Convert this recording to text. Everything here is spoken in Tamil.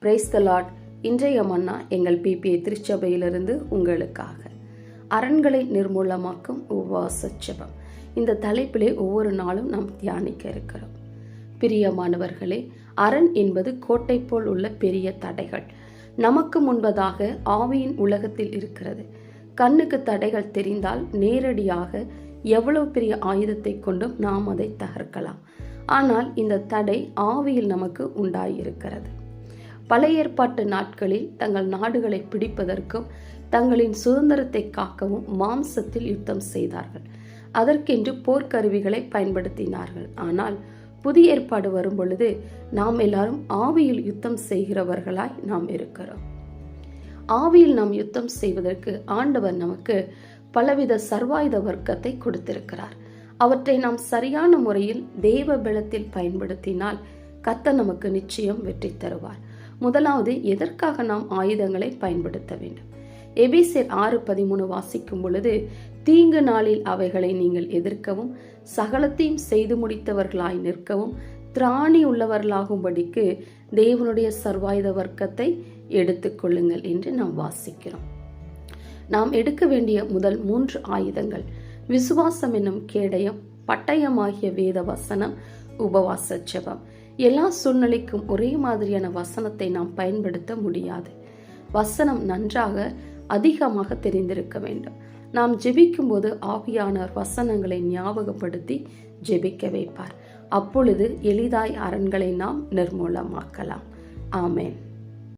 Praise the Lord. இன்றைய மன்னா எங்கள் பிபிஐ திருச்சபையிலிருந்து உங்களுக்காக. அரண்களை நிர்மூலமாக்கும் உபவாச ஜெபம். இந்த தலைப்பிலே ஒவ்வொரு நாளும் நாம் தியானிக்க இருக்கிறோம். பிரியமானவர்களே, அரண் என்பது கோட்டை போல் உள்ள பெரிய தடைகள் நமக்கு முன்பதாக ஆவியின் உலகத்தில் இருக்கிறது. கண்ணுக்கு தடைகள் தெரிந்தால் நேரடியாக எவ்வளவு பெரிய ஆயுதத்தை கொண்டும் நாம் அதை தகர்க்கலாம். ஆனால் இந்த தடை ஆவியில் நமக்கு உண்டாயிருக்கிறது. பழைய ஏற்பாட்டு நாட்களில் தங்கள் நாடுகளை பிடிப்பதற்கும் தங்களின் சுதந்திரத்தை காக்கவும் மாம்சத்தில் யுத்தம் செய்தார்கள். அதற்கென்று போர்க்கருவிகளை பயன்படுத்தினார்கள். ஆனால் புதிய ஏற்பாடு வரும் பொழுது நாம் எல்லாரும் ஆவியில் யுத்தம் செய்கிறவர்களாய் நாம் இருக்கிறோம். ஆவியில் நாம் யுத்தம் செய்வதற்கு ஆண்டவர் நமக்கு பலவித சர்வாயுத வர்க்கத்தை கொடுத்திருக்கிறார். அவற்றை நாம் சரியான முறையில் தேவ பலத்தில் பயன்படுத்தினால் கர்த்தர் நமக்கு நிச்சயம் வெற்றி தருவார். முதலாவது, எதற்காக நாம் ஆயுதங்களை பயன்படுத்த வேண்டும்? எபேசியர் 6:13 வாசிக்கும் பொழுது, தீங்கு நாளில் அவைகளை நீங்கள் எதிர்க்கவும் சகலத்தையும் செய்து முடித்தவர்களாய் நிற்கவும் திராணி உள்ளவர்களாகும்படிக்கு தேவனுடைய சர்வாயுத வர்க்கத்தை எடுத்துக்கொள்ளுங்கள் என்று நாம் வாசிக்கிறோம். நாம் எடுக்க வேண்டிய முதல் 3 ஆயுதங்கள் விசுவாசம் என்னும் கேடயம், பட்டயமாகிய வேத வசனம், உபவாச ஜெபம். எல்லா சூழ்நிலைக்கும் ஒரே மாதிரியான வசனத்தை நாம் பயன்படுத்த முடியாது. வசனம் நன்றாக அதிகமாக தெரிந்திருக்க வேண்டும். நாம் ஜெபிக்கும் போது ஆவியானவர் வசனங்களை ஞாபகப்படுத்தி ஜெபிக்க வைப்பார். அப்பொழுது எளிதாய் அரண்களை நாம் நிர்மூலமாக்கலாம். ஆமென்.